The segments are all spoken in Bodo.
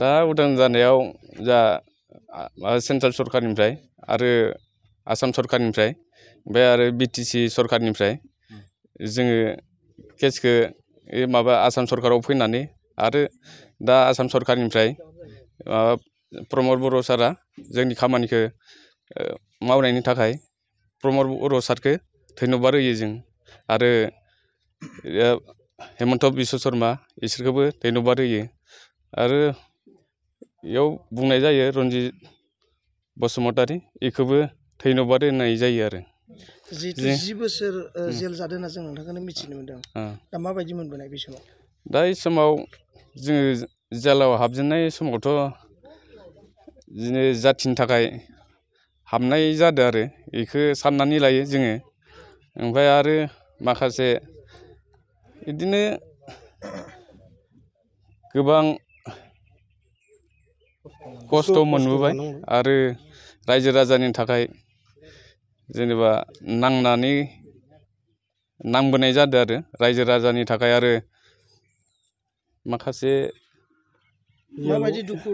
दा उदां जानायाव जा सेन्ट्रेल सरकारनिफ्राय आरो आसाम सरकारनिफ्राय ओमफ्राय आरो बिटिसि सरकारनिफ्राय जोङो केसखौ माबा आसाम सरकाराव फैनानै आरो दा आसाम सरकारनिफ्राय प्रमद बर' सारा जोंनि खामानिखौ मावनायनि थाखाय प्रमद बर' सारखौ धन्यबाद होयो जों आरो हेमन्त बिश्व शर्मा इसोरखौबो धन्यबाद होयो आरो बेयाव बुंनाय जायो रन्जित बसुमतारी बेखौबो धन्यबाद होनाय जायो आरो जिहेतु 10 बोसोर जेल जादों होनना जों नोंथांखौनो मिथिनो मोनदों दा माबायदि मोनबोनाय बे समाव दा बे समाव जोङो जेलाव हाबजेननाय समावथ' बिदिनो जाथिनि थाखाय हाबनाय जादों आरो बेखौ साननानै लायो जोङो ओमफ्राय आरो माखासे बिदिनो गोबां खस्थ' मोनबोबाय आरो रायजो राजानि थाखाय जेनेबा नांबोनाय जादों आरो रायजो राजानि थाखाय आरो माखासे माबायदि दुखु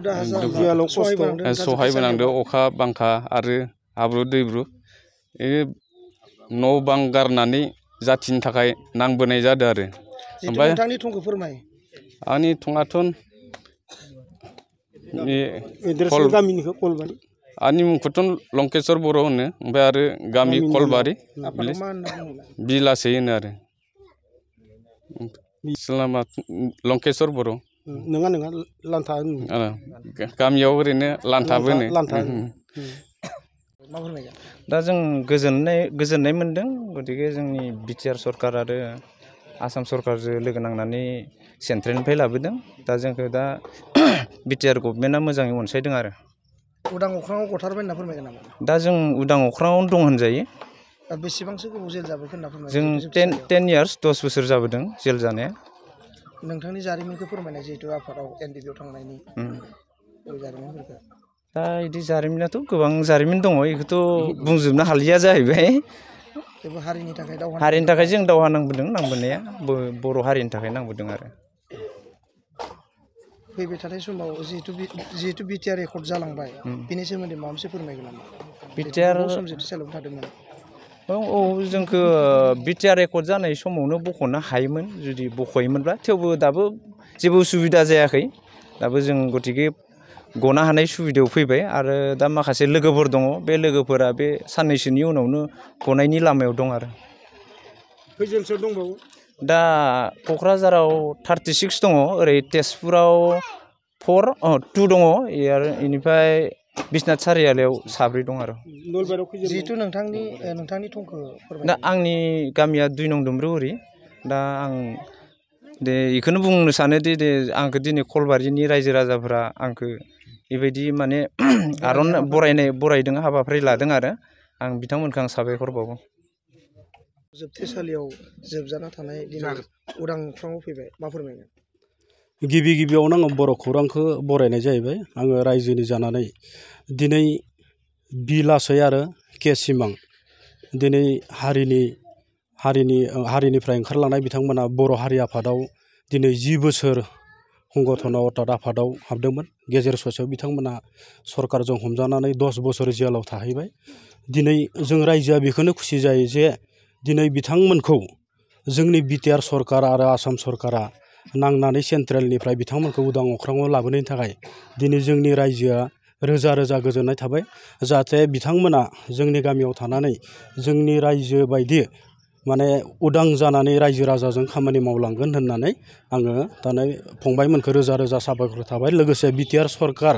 सहायबोनांदों अखा बांखा आरो हाब्रु दैब्रु न' बां गारनानै जाथिनि थाखाय नांबोनाय जादों आरो ओमफ्राय नोंथांनि थंखौ फोरमाय आंनि थङाथ' आंनि मुंखौथ' लंकेश्वर बर' होनो ओमफ्राय आरो गामि कलबारि बिलासै होनो आरो लंकेश्वर बर' नङा लान्था गामियाव ओरैनो लान्थाबो होनो दा जों गोजोननाय मोनदों गतिके जोंनि बिटिआर सरकार आरो आसाम सरकारजों लोगो नांनानै सेन्ट्रेलनिफ्राय लाबोदों दा जोंखौ दा बिटिआर गभर्नमेन्टआ मोजाङै अनसायदों आरो उदां अख्राङाव गथारबाय होनना फोरमायगोन नामा दा जों उदां अख्राङावनो दं होनजायो दा बेसेबांसो गोबाव जेल जाबोखो होनना जों 10 इयार्स 10 बोसोर जाबोदों जेल जानाया नोंथांनि जारिमिनखौ फोरमायनाय जिहेतु आफादाव एनडिपिआव थांनायनि जारिमिनफोरखौ दा बिदि जारिमिनाथ' गोबां जारिमिन दङ बेखौथ' बुंजोबनो हालिया जाहैबाय हारिनि थाखाय जों दावहा नांबोनाया बर' हारिनि थाखाय नांबोदों आरो फैबाय थानाय समाव जिहेतु बिटिआर रेकर्ड जालांबाय बेनि सोमोन्दै माबा मोनसे फोरमायगोन नामा बिटिआर जेलाव थादोंमोन औ जोंखौ बिटिआर रेकर्ड जानाय समावनो बख'नो हायोमोन जुदि बख'योमोनब्ला थेवबो दाबो जेबो उसुबिदा जायाखै दाबो जों गतिके गनो हानाय सुबिदायाव फैबाय आरो दा माखासे लोगोफोर दङ बे लोगोफोरा बे साननैसोनि उनावनो गनायनि लामायाव दं आरो खैजोनसो दंबावो दा क'क्राझाराव 36 दङ ओरै तेजपुराव 2 दङ आरो बेनिफ्राय बिश्वनाथ सारियालियाव 7 दं आरो जिहेतु नोंथांनि थंखौ दा आंनि गामिया 2 नं दुमब्रुगुरि दा आं बेखौनो बुंनो सानोदि आंखौ दिनै कलबारिनि रायजो राजाफोरा आंखौ बेबायदि माने बरायदों हाबाफारि लादों आरो आं बिथांमोनखौ आं साबायखर बावो जोबथेसालियाव जोबजाना थानाय दिनै उदां अख्राङाव फैबाय मा फोरमायगोन गिबियावनो आङो बर' खौरांखौ बरायनाय जाहैबाय आङो रायजोनि जानानै दिनै बिलासै आरो के सिमां दिनै हारिनिफ्राय ओंखारलांनाय बिथांमोना बर' हारि आफादाव दिनै 10 बोसोर संगठनाव अर्थात आफादाव हाबदोंमोन गेजेर ससेयाव बिथांमोना सरकारजों हमजानानै 10 बोसोर जेलाव थाहैबाय दिनै जों रायजोआ बेखौनो खुसि जायो जे दिनै बिथांमोनखौ जोंनि बिटिआर सरकार आरो आसाम सरकारा नांनानै सेन्ट्रेलनिफ्राय बिथांमोनखौ उदां अख्राङाव लाबोनायनि थाखाय दिनै जोंनि रायजोआ रोजा रोजा गोजोननाय थाबाय जाहाथे बिथांमोना जोंनि गामियाव थानानै जोंनि रायजो बायदि माने उदां जानानै रायजो राजाजों खामानि मावलांगोन होननानै आङो दाना फंबायमोनखौ रोजा रोजा साबायखर थाबाय लोगोसे बिटिआर सरकार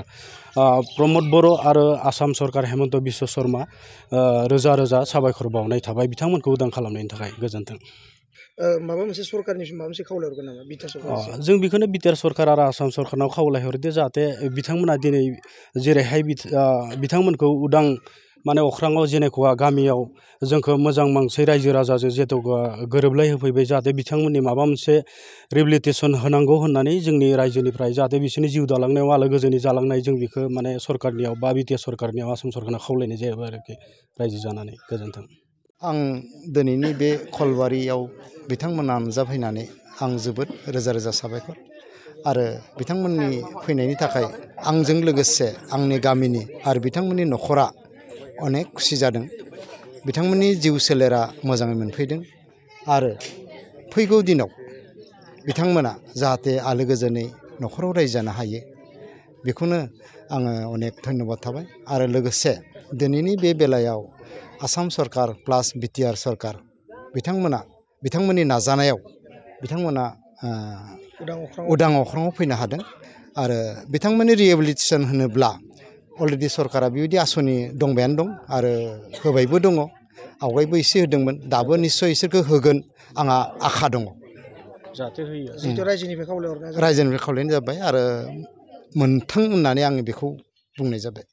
प्रमद बर' आरो आसाम सरकार हेमन्त बिश्व शर्मा रोजा रोजा साबायखर बावनाय थाबाय बिथांमोनखौ उदां खालामनायनि थाखाय गोजोन्थों माबा मोनसे सरकारनिसिम माबा मोनसे खावलायहरगोन नामा बिटिआर सरकार जों बेखौनो बिटिआर सरकार आरो आसाम सरकारनाव खावलायहरदो जाहाथे बिथांमोना दिनै जेरैहाय बिथांमोनखौ उदां माने अख्राङाव जेनेखा गामियाव जोंखौ मोजां मोनसे रायजो राजाजों जिहेतु गोरोबलाय होफैबाय जाहाथे बिथांमोननि माबा मोनसे रिहेबिलिटेसन होनांगौ होननानै जोंनि रायजोनिफ्राय जाहाथे बिसोरनि जिउ दालांनायाव आलो गोजोनै जालांनाय जों बेखौ माने सरकारनियाव बा बिटिआर सरकारनियाव आसाम सरकारनाव खावलायनाय जायो आरोखि रायजो जानानै गोजोन्थों आं दिनैनि बे कलबारियाव बिथांमोना नुजाफैनानै आं जोबोद रोजा रोजा साबायखर आरो बिथांमोननि फैनायनि थाखाय आंजों लोगोसे आंनि गामिनि आरो बिथांमोननि न'खरा अनेक खुसि जादों। बिथांमोननि जिउ सोलेरा मोजाङै मोनफैदों आरो फैगौ दिनाव बिथांमोना जाहाथे आलो गोजोनै न'खराव रायजो जानो हायो बेखौनो आङो अनेक धन्यबाद थाबाय। आरो लोगोसे दिनैनि बे बेलायाव आसाम सरकार प्लास बिटिआर सरकार बिथांमोननि नाजानायाव बिथांमोना उदां अख्राङाव फैनो हादों। आरो बिथांमोननि रिहेबिलिटेसन होनोब्ला अलरेडि सरकारा बेबायदि आसनि दंबायानो दं आरो होबायबो दङ। आवगायबो एसे होदोंमोन, दाबो निस्सय इसोरखौ होगोन आंहा आखा दङ। जाहाथे होयो। जिहेथु रायजोनिफ्राय खावलायहरनाय रायजोनिफ्राय खावलायनाय जाबाय आरो मोनथों होननानै आङो बेखौ बुंनाय जाबाय।